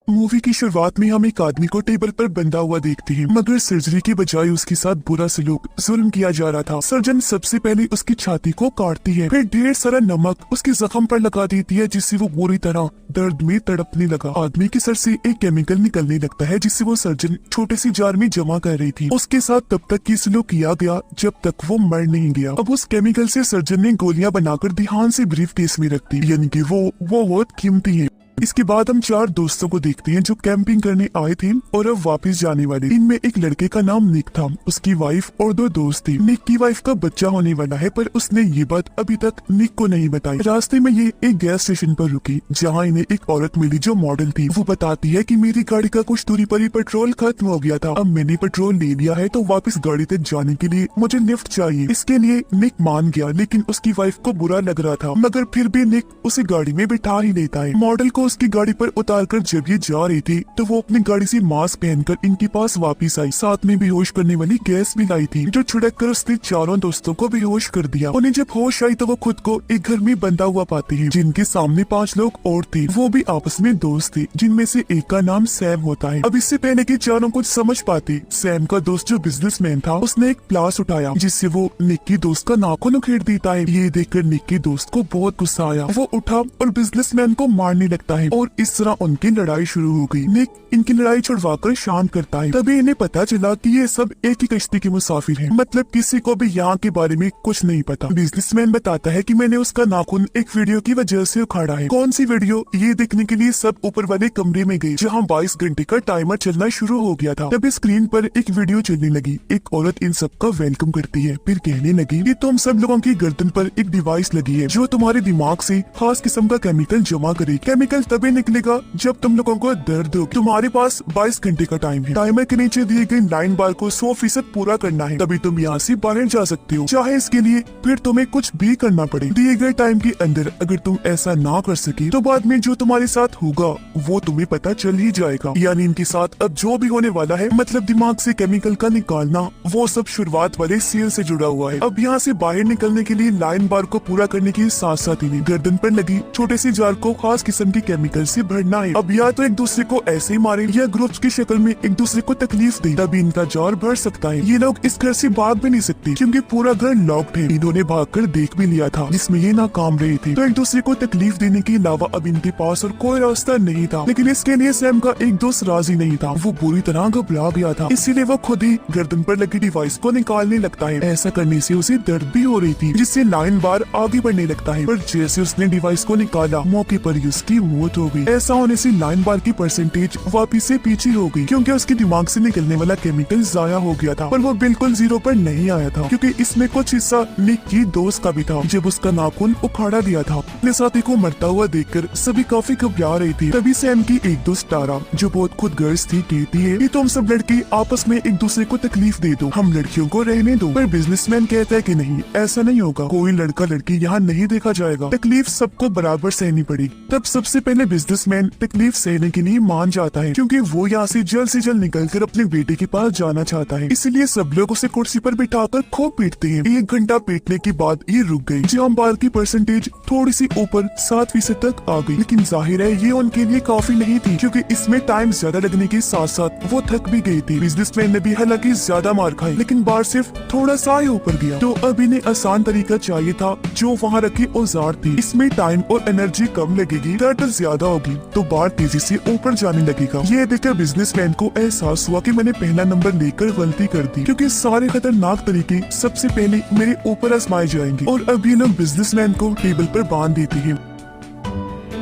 Movie की शुरुआत में हम एक आदमी को टेबल पर बंधा हुआ देखते हैं, मगर सर्जरी के बजाय उसके साथ बुरा सलूक जुल्म किया जा रहा था। सर्जन सबसे पहले उसकी छाती को काटती है, फिर ढेर सारा नमक उसके जख्म पर लगा देती है, जिससे वो बुरी तरह दर्द में तड़पने लगा। आदमी के सर से एक केमिकल निकलने लगता है, जिससे वो सर्जन छोटे सी जार में जमा कर रही थी। उसके साथ तब तक की सलूक किया गया जब तक वो मर नहीं गया। अब उस केमिकल से सर्जन ने गोलियां बनाकर ध्यान से ब्रीफ केस में रख दी, यानी कि वो बहुत कीमती है। इसके बाद हम चार दोस्तों को देखते हैं जो कैंपिंग करने आए थे और अब वापस जाने वाले। इनमें एक लड़के का नाम निक था, उसकी वाइफ और दो दोस्त थे। निक की वाइफ का बच्चा होने वाला है, पर उसने ये बात अभी तक निक को नहीं बताई। रास्ते में ये एक गैस स्टेशन पर रुकी, जहाँ इन्हें एक औरत मिली जो मॉडल थी। वो बताती है कि मेरी गाड़ी का कुछ दूरी पर ही पेट्रोल खत्म हो गया था, अब मैंने पेट्रोल ले लिया है, तो वापस गाड़ी तक जाने के लिए मुझे लिफ्ट चाहिए। इसके लिए निक मान गया, लेकिन उसकी वाइफ को बुरा लग रहा था, मगर फिर भी निक उसे गाड़ी में बिठा ही लेता है। मॉडल को उसकी गाड़ी पर उतारकर जब ये जा रही थी तो वो अपनी गाड़ी से मास्क पहनकर इनके पास वापस आई। साथ में बेहोश करने वाली गैस भी लाई थी, जो छिड़क कर उसने चारों दोस्तों को बेहोश कर दिया। उन्हें जब होश आई तो वो खुद को एक घर में बंधा हुआ पाते हैं, जिनके सामने 5 लोग और थे। वो भी आपस में दोस्त थे, जिनमें से एक का नाम सैम होता है। अब इससे पहले कि चारों कुछ समझ पाते, सैम का दोस्त जो बिजनेसमैन था, उसने एक प्लास उठाया, जिससे वो निक की दोस्त का नाखून उखेड़ देता है। ये देखकर निक के दोस्त को बहुत गुस्सा आया। वो उठा और बिजनेसमैन को मारने लगता है और इस तरह उनकी लड़ाई शुरू हो गई। निक इनकी लड़ाई छुड़वाकर शांत करता है। तभी इन्हें पता चला कि ये सब एक ही कश्ती के मुसाफिर हैं, मतलब किसी को भी यहाँ के बारे में कुछ नहीं पता। बिजनेसमैन बताता है कि मैंने उसका नाखून एक वीडियो की वजह से उखाड़ा है। कौन सी वीडियो, ये देखने के लिए सब ऊपर वाले कमरे में गए, जहाँ 22 घंटे का टाइमर चलना शुरू हो गया था। तभी स्क्रीन पर एक वीडियो चलने लगी। एक औरत इन सब का वेलकम करती है, फिर कहने लगी कि तुम सब लोगों की गर्दन पर एक डिवाइस लगी है, जो तुम्हारे दिमाग से खास किस्म का केमिकल जमा करेगी। केमिकल तभी निकलेगा जब तुम लोगों को दर्द हो। तुम्हारे पास 22 घंटे का टाइम है। टाइमर के नीचे दिए गए 9 बार को 100% पूरा करना है, तभी तुम यहाँ से बाहर जा सकते हो, चाहे इसके लिए फिर तुम्हें कुछ भी करना पड़े। दिए गए टाइम के अंदर अगर तुम ऐसा ना कर सके तो बाद में जो तुम्हारे साथ होगा वो तुम्हें पता चल ही जाएगा। यानी इनके साथ अब जो भी होने वाला है, मतलब दिमाग से केमिकल का निकालना, वो सब शुरुआत वाले सील से जुड़ा हुआ है। अब यहाँ से बाहर निकलने के लिए 9 बार को पूरा करने के साथ साथ इन्हें गर्दन पर लगी छोटे सी जार को खास किस्म की केमिकल से भरना है। अब या तो एक दूसरे को ऐसे ही मारे या ग्रुप्स की शक्ल में एक दूसरे को तकलीफ दे, तभी इनका जार भर सकता है। ये लोग इस घर से भाग भी नहीं सकते, क्योंकि पूरा घर लॉक्ड है। इन्होंने भागकर देख भी लिया था, जिसमें ये नाकाम रहे थे। तो एक दूसरे को तकलीफ देने के अलावा अब इनके पास और कोई रास्ता नहीं था। लेकिन इसके लिए सैम का एक दोस्त राजी नहीं था। वो बुरी तरह घबरा गया था, इसीलिए वो खुद ही गर्दन पर लगी डिवाइस को निकालने लगता है। ऐसा करने से उसे दर्द भी हो रही थी, जिससे 9 बार आगे बढ़ने लगता है। पर जैसे उसने डिवाइस को निकाला, मौके पर ही उसकी मौत हो गई। ऐसा होने से 9 बार की परसेंटेज वापिस से पीछे हो गई, क्योंकि उसके दिमाग से निकलने वाला केमिकल जाया हो गया था। पर वो बिल्कुल 0 पर नहीं आया था, क्योंकि इसमें कुछ हिस्सा निक की दोस्त का भी था, जब उसका नाखून उखाड़ा दिया था। अपने साथी को मरता हुआ देखकर सभी काफी घबरा रहे थे। तभी सैम की एक दोस्त टारा, जो बहुत खुदगर्ज थी, कहती है कि तुम सब लड़के आपस में एक दूसरे को तकलीफ दे दो, हम लड़कियों को रहने दो। पर बिजनेसमैन कहता है कि नहीं, ऐसा नहीं होगा, कोई लड़का लड़की यहाँ नहीं देखा जाएगा, तकलीफ सबको बराबर सहनी पड़ेगी। तब सबसे पहले बिजनेसमैन तकलीफ सहने के लिए मान जाता है, क्योंकि वो यहाँ से जल्द निकलकर अपने बेटे के पास जाना चाहता है। इसलिए सब लोग उसे कुर्सी पर बिठाकर खूब पीटते हैं। 1 घंटा पीटने के बाद ये रुक गई। जहाँ बार की परसेंटेज थोड़ी सी ऊपर 7% तक आ गई, लेकिन जाहिर है ये उनके लिए काफी नहीं थी, क्योंकि इसमें टाइम ज्यादा लगने के साथ साथ वो थक भी गई थी। बिजनेसमैन ने भी हालांकि ज्यादा मार खाई, लेकिन बार सिर्फ थोड़ा सा ही ऊपर गया। तो अब इन्हें आसान तरीका चाहिए था, जो वहाँ रखी औजार थी। इसमें टाइम और एनर्जी कम लगेगी, दर्द ज्यादा होगी, तो बार तेजी से ऊपर जाने लगेगा। ये देखकर बिजनेसमैन को एहसास हुआ कि मैंने पहला नंबर लेकर गलती कर दी, क्योंकि सारे खतरनाक तरीके सबसे पहले मेरे ऊपर आजमाए जाएंगे। और अब ये लोग बिजनेसमैन को टेबल पर बांध देते हैं।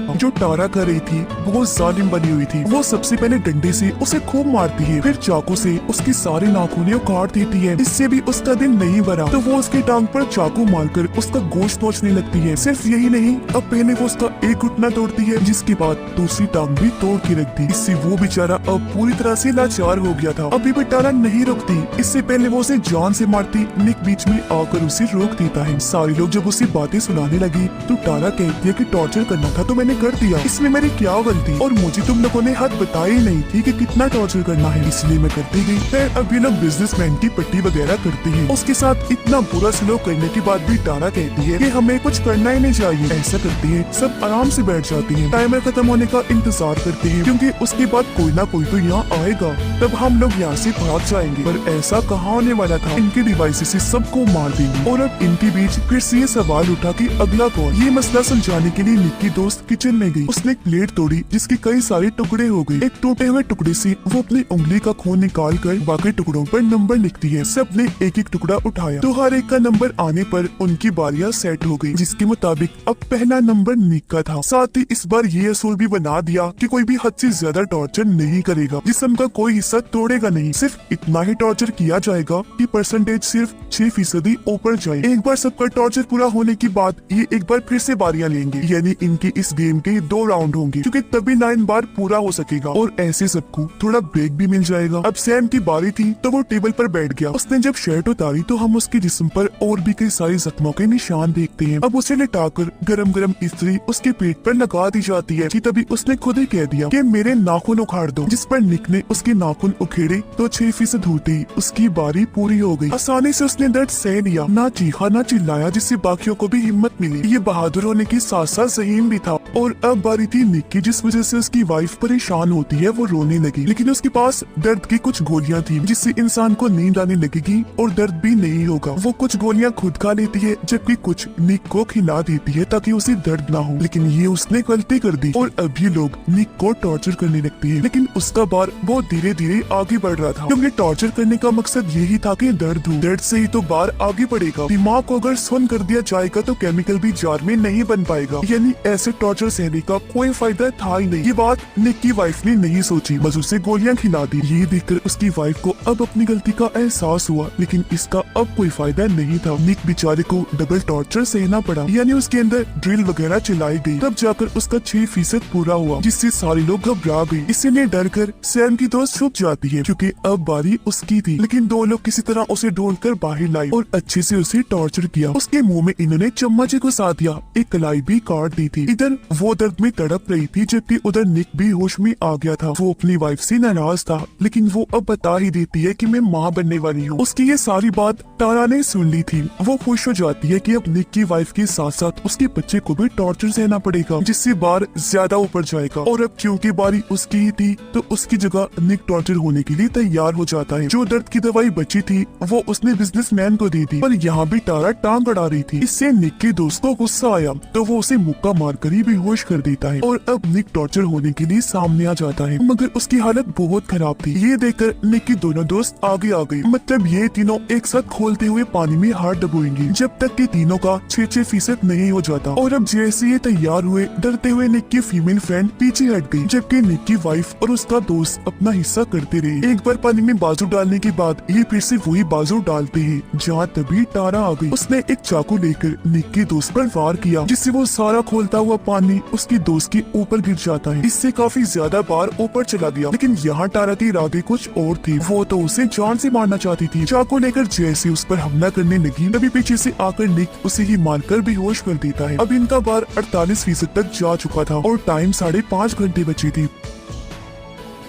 जो टारा कर रही थी वो जालिम बनी हुई थी। वो सबसे पहले डंडे से उसे खूब मारती है, फिर चाकू से उसकी सारी नाखूनें काट देती है। इससे भी उसका दिल नहीं भरा, तो वो उसकी टांग पर चाकू मारकर उसका गोश्त नोचने लगती है। सिर्फ यही नहीं, अब पहले वो उसका एक घुटना तोड़ती है, जिसके बाद दूसरी टांग भी तोड़ के रख दी। इससे वो बेचारा अब पूरी तरह से लाचार हो गया था। अभी भी टारा नहीं रुकती। इससे पहले वो उसे जान से मारती, निक बीच में आकर उसे रोक देता है। सारे लोग जब उसे बातें सुनाने लगी तो टारा कहती है कि टॉर्चर करना था तो मैंने कर दिया, इसमें मेरी क्या गलती, और मुझे तुम लोगों ने हद बताई नहीं थी कि कितना टॉर्चर करना है, इसलिए मैं करती गई। फिर अब ये लोग बिजनेसमैन की पट्टी वगैरह करती है। उसके साथ इतना बुरा सलूक करने के बाद भी तारा कहती है कि हमें कुछ करना ही नहीं चाहिए। ऐसा करती है, सब आराम से बैठ जाती है, टाइमर खत्म होने का इंतजार करती है, क्योंकि उसके बाद कोई ना कोई तो यहाँ आएगा, तब हम लोग यहाँ से भाग जाएंगे। पर ऐसा कहाँ होने वाला था, इनके डिवाइसेस से सबको मार देंगे। और अब इनके बीच फिर से ये सवाल उठा कि अगला कौन। ये मसला सुलझाने के लिए निक की दोस्त किचन में गई। उसने एक प्लेट तोड़ी जिसके कई सारे टुकड़े हो गए। एक टूटे हुए टुकड़े से वो अपनी उंगली का खून निकाल कर बाकी टुकड़ों पर नंबर लिखती है। सबने एक एक टुकड़ा उठाया तो हर एक का नंबर आने पर उनकी बारियां सेट हो गई, जिसके मुताबिक अब पहला नंबर निक का था। साथ ही इस बार ये असूल भी बना दिया कि कोई भी हद से ज्यादा टॉर्चर नहीं करेगा, जिस्म का कोई हिस्सा तोड़ेगा नहीं, सिर्फ इतना ही टॉर्चर किया जाएगा कि परसेंटेज सिर्फ 6% ऊपर जाए। एक बार सबका टॉर्चर पूरा होने के बाद ये एक बार फिर से बारियां लेंगे, यानी इनके इस गेम के 2 राउंड होंगे, क्योंकि तभी 9 बार पूरा हो सकेगा और ऐसे सबको थोड़ा ब्रेक भी मिल जाएगा। अब सैम की बारी थी तो वो टेबल पर बैठ गया। उसने जब शर्ट उतारी तो हम उसके जिस्म पर और भी कई सारे जख्मों के निशान देखते हैं। अब उसे लिटाकर गरम गरम इस्त्री उसके पेट पर लगा दी जाती है कि तभी उसने खुद ही कह दिया कि मेरे नाखून उखाड़ दो, जिस पर निक ने उसके नाखून उखेड़े तो 6% होते ही उसकी बारी पूरी हो गई। आसानी से उसने दर्द सह लिया, ना चीखा ना चिल्लाया, जिससे बाकियों को भी हिम्मत मिली। ये बहादुर होने के साथ साथ ज़हीन भी था। और अब बारी थी निक की, जिस वजह से उसकी वाइफ परेशान होती है, वो रोने लगी, लेकिन उसके पास दर्द की कुछ गोलियां थी जिससे इंसान को नींद आने लगेगी और दर्द भी नहीं होगा। वो कुछ गोलियां खुद खा लेती है जबकि कुछ निक को खिला देती है ताकि उसे दर्द ना हो, लेकिन ये उसने गलती कर दी और अब ये लोग निक को टॉर्चर करने लगते हैं। लेकिन उसका बार बहुत धीरे धीरे आगे बढ़ रहा था, क्योंकि टॉर्चर करने का मकसद यही था कि दर्द हो, दर्द से ही तो बार आगे बढ़ेगा। दिमाग को अगर सुन कर दिया जाएगा तो केमिकल भी जार में नहीं बन पाएगा, यानी ऐसे टॉर्चर सहने का कोई फायदा था ही नहीं। ये बात निक की वाइफ ने नहीं सोची, बस उसे गोलियां खिला दी। ये देखकर उसकी वाइफ को अब अपनी गलती का एहसास हुआ, लेकिन इसका अब कोई फायदा नहीं था। निक बेचारे को डबल टॉर्चर सहना पड़ा, यानी उसके अंदर ड्रिल वगैरह चलाई गई, तब जाकर उसका 6% पूरा हुआ, जिससे सारे लोग घबरा गए। इसीलिए डर कर सैम की दोस्त छुप जाती है, क्योंकि अब बारी उसकी थी। लेकिन 2 लोग किसी तरह उसे ढूंढकर बाहर लाई और अच्छे से उसे टॉर्चर किया। उसके मुंह में इन्होंने चम्मच घुसा दिया, एक कलाई भी काट दी थी। इधर वो दर्द में तड़प रही थी, जबकि उधर निक भी होश में आ गया था। वो अपनी वाइफ से नाराज था, लेकिन वो अब बता ही देती है कि मैं माँ बनने वाली हूँ। उसकी ये सारी बात तारा ने सुन ली थी। वो खुश हो जाती है कि अब निक की वाइफ के साथ साथ उसके बच्चे को भी टॉर्चर सहना पड़ेगा, जिससे बार ज्यादा ऊपर जाएगा। और अब क्योंकि बारी उसकी ही थी तो उसकी जगह निक टॉर्चर होने के लिए तैयार हो जाता है। जो दर्द की दवाई बची थी वो उसने बिजनेसमैन को दे दी, पर यहाँ भी तारा टांग अड़ा रही थी। इससे निक के दोस्त को गुस्सा आया तो वो उसे मुक्का मारकर ही बेहोश कर देता है। और अब निक टॉर्चर होने के लिए सामने आ जाता है, मगर उसकी हालत बहुत खराब थी। ये देखकर निक की दोनों दोस्त आगे आ गए, मतलब ये तीनों एक साथ खोलते हुए पानी में हाथ डबोएंगे जब तक कि तीनों का 6% नहीं हो जाता। और अब जैसे ये तैयार हुए, डरते हुए निक की फीमेल फ्रेंड पीछे हट गई, जबकि निक की वाइफ और उसका दोस्त अपना हिस्सा करते रहे। एक बार पानी में बाजू डालने के बाद ये फिर से वही बाजू डालते हैं जहाँ तभी तारा आ गई। उसने एक चाकू लेकर निक के दोस्त पर वार किया, जिससे वो सारा खोलता हुआ पानी उसके दोस्त के ऊपर गिर जाता है। इससे काफी ज्यादा बार ऊपर चला गया, लेकिन यहाँ तारा की इरादे कुछ और थे। वो तो उसे जान से मारना चाहती थी। चाकू लेकर जैसे उस पर हमला करने लगी, तभी पीछे से आकर निक उसे ही मारकर बेहोश कर देता है। अब इनका बार 48% तक जा चुका था और टाइम 5.5 घंटे बची थी।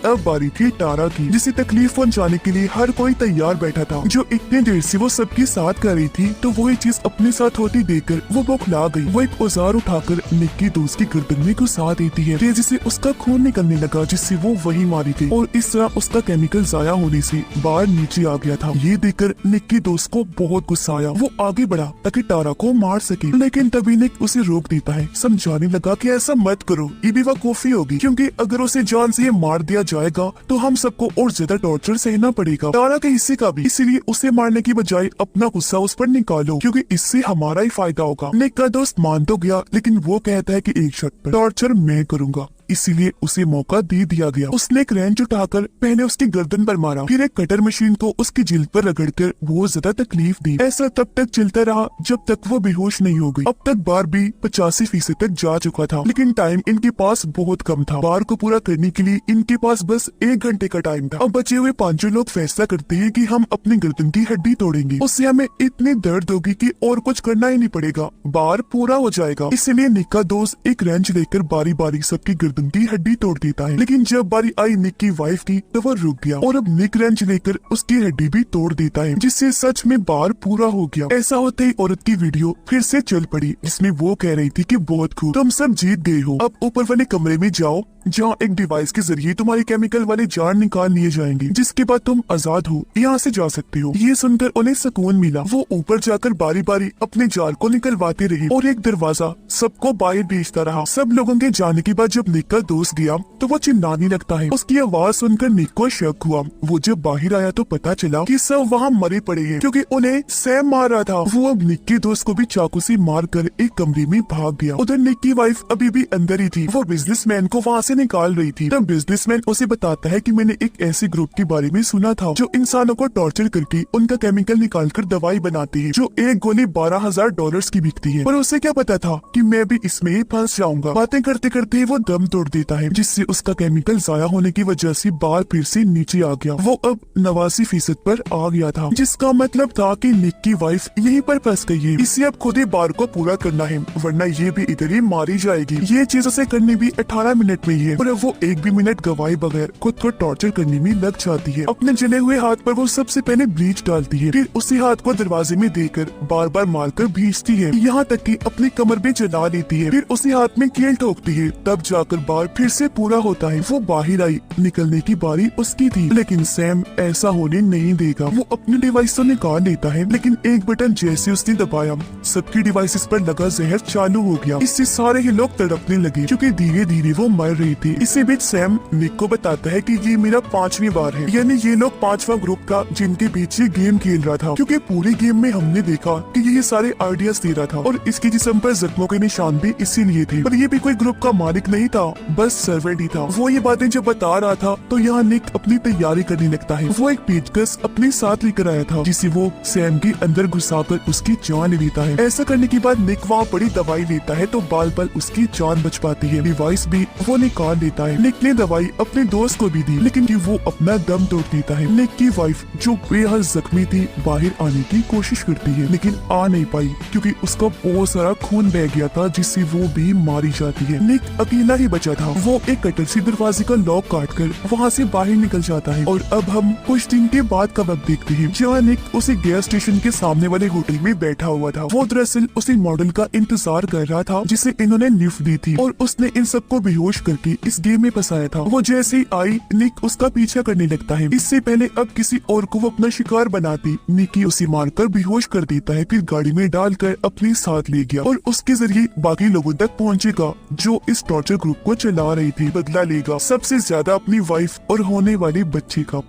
अब बारी थी तारा की, जिसे तकलीफ पहुंचाने के लिए हर कोई तैयार बैठा था। जो इतने देर से वो सबके साथ कर रही थी, तो वही चीज अपने साथ होती देखकर वो बौखला गई। वो एक औजार उठाकर निक की दोस्त की गर्दन में घुसा देती है, तेजी से उसका खून निकलने लगा, जिससे वो वही मारी गई। और इस तरह उसका केमिकल जाया होने से बाहर नीचे आ गया था। ये देखकर निक की दोस्त को बहुत गुस्सा आया। वो आगे बढ़ा ताकि तारा को मार सके, लेकिन तभी निक उसे रोक देता है, समझाने लगा कि ऐसा मत करो, ये बेवकूफी होगी, क्योंकि अगर उसे जान से मार दिया जाएगा तो हम सबको और ज्यादा टॉर्चर सहना पड़ेगा, तारा के हिस्से का भी। इसीलिए उसे मारने की बजाय अपना गुस्सा उस पर निकालो, क्योंकि इससे हमारा ही फायदा होगा। निक का दोस्त मान तो गया, लेकिन वो कहता है कि एक शर्त पर, टॉर्चर मैं करूंगा। इसीलिए उसे मौका दे दिया गया। उसने एक रेंच उठाकर पहले उसकी गर्दन पर मारा, फिर एक कटर मशीन को उसकी जिल्द पर रगड़कर बहुत ज्यादा तकलीफ दी। ऐसा तब तक चलता रहा जब तक वो बेहोश नहीं हो गई। अब तक बारबी 85% तक जा चुका था, लेकिन टाइम इनके पास बहुत कम था। बार को पूरा करने के लिए इनके पास बस 1 घंटे का टाइम था। अब बचे हुए 5 लोग फैसला करते हैं कि हम अपनी गर्दन की हड्डी तोड़ेंगे, उससे हमें इतनी दर्द होगी कि और कुछ करना ही नहीं पड़ेगा, बार पूरा हो जाएगा। इसलिए निक का दोस्त एक रेंच लेकर बारी बारी सबकी गर्दन की हड्डी तोड़ देता है। लेकिन जब बारी आई निक की वाइफ की तो वो रुक गया और अब निक रेंच लेकर उसकी हड्डी भी तोड़ देता है, जिससे सच में बार पूरा हो गया। ऐसा होते ही औरत की वीडियो फिर से चल पड़ी, जिसमें वो कह रही थी कि बहुत खूब, तुम सब जीत गए हो। अब ऊपर वाले कमरे में जाओ जहाँ एक डिवाइस के जरिए तुम्हारे केमिकल वाले जार निकाल लिए जाएंगे, जिसके बाद तुम आजाद हो, यहाँ से जा सकते हो। ये सुनकर उन्हें सुकून मिला। वो ऊपर जाकर बारी बारी अपने जार को निकलवाते रहे और एक दरवाजा सबको बाहर भेजता रहा। सब लोगों के जाने के बाद जब निक का दोस्त गया तो वो चिल्लाने लगता है। उसकी आवाज सुनकर निक को शक हुआ। वो जब बाहर आया तो पता चला कि सब वहाँ मरे पड़े हैं, क्योंकि उन्हें सैम मार रहा था। वो अब निक के दोस्त को भी चाकू से मार कर एक कमरे में भाग गया। उधर निक की वाइफ अभी भी अंदर ही थी। वो बिजनेसमैन को वहाँ से निकाल रही थी। तब बिजनेसमैन उसे बताता है कि मैंने एक ऐसे ग्रुप के बारे में सुना था जो इंसानों को टॉर्चर करके उनका केमिकल निकालकर दवाई बनाती है, जो एक गोली $12,000 की बिकती है। पर उसे क्या पता था कि मैं भी इसमें ही फंस जाऊंगा। बातें करते करते वो दम तोड़ देता है, जिससे उसका केमिकल जाया होने की वजह से बार फिर से नीचे आ गया। वो अब 89% पर आ गया था, जिसका मतलब था कि निक की वाइफ यहीं पर फंस गई है। इसे अब खुद ही बार को पूरा करना है, वरना ये भी इधर ही मारी जाएगी। ये चीज उसे करनी भी 18 मिनट में ही है, और वो एक भी मिनट गवाए बगैर खुद को टॉर्चर करने में लग जाती है। अपने जले हुए हाथ पर वो सबसे पहले ब्लीच डालती है, फिर उसी हाथ को दरवाजे में देकर बार बार मारकर भींचती है, यहाँ तक कि अपनी कमर में जला लेती है। फिर उसी हाथ में कील ठोकती है, तब जाकर बार फिर से पूरा होता है। वो बाहर आई, निकलने की बारी उसकी थी, लेकिन सैम ऐसा होने नहीं देगा। वो अपने डिवाइस तो निकाल लेता है, लेकिन एक बटन जैसे उसने दबाया, सबकी डिवाइसेस पर लगा जहर चालू हो गया। इससे सारे ही लोग तड़पने लगे, क्योंकि धीरे धीरे वो मर रही थी। इसी बीच सैम निक को बताता है कि ये मेरा 5वीं बार है, यानी ये लोग 5वां ग्रुप था जिनके बीच ये गेम खेल रहा था, क्योंकि पूरे गेम में हमने देखा कि ये सारे आइडियाज दे रहा था और इसके जिस्म पर जख्मों के निशान भी इसीलिए थे। पर ये भी कोई ग्रुप का मालिक नहीं था, बस सर्वेंट ही था। वो ये बातें जब बता रहा था तो यहाँ निक अपनी तैयारी करने लगता है। वो एक पेचकस अपने साथ लेकर आया था, जिसे वो सैम के अंदर घुसाकर उसकी जान लेता है। ऐसा करने के बाद निक वहाँ बड़ी दवाई लेता है तो बाल बाल उसकी जान बच पाती है। डिवाइस भी वो निकाल लेता है। निक ने दवाई अपने दोस्त को भी दी, लेकिन वो अपना दम तोड़ देता है। निक की वाइफ जो बेहद जख्मी थी बाहर आने की कोशिश करती है, लेकिन आ नहीं पाई, क्योंकि उसका बहुत सारा खून बह गया था, जिससे वो भी मारी जाती है। निक अकेला ही बचा था। वो एक कटर से दरवाजे का लॉक काटकर वहाँ से बाहर निकल जाता है। और अब हम कुछ दिन के बाद का वक्त देखते हैं, जहाँ निक उसे गैस स्टेशन के सामने वाले होटल में बैठा हुआ था। वो दरअसल उसी मॉडल का इंतजार कर रहा था जिसे इन्होंने लिफ्ट दी थी, और उसने इन सबको बेहोश करके इस गेम में फंसाया था। वो जैसे ही आई, निक उसका पीछा करने लगता है। इससे पहले अब किसी और को वो अपना शिकार बनाती, निकी उसे मारकर बेहोश कर देता है, फिर गाड़ी में डालकर अपने साथ ले गया और उसके जरिए बाकी लोगों तक पहुंचेगा जो इस टॉर्चर ग्रुप को चला रही थी। बदला लेगा सबसे ज्यादा अपनी वाइफ और होने वाले बच्चे का।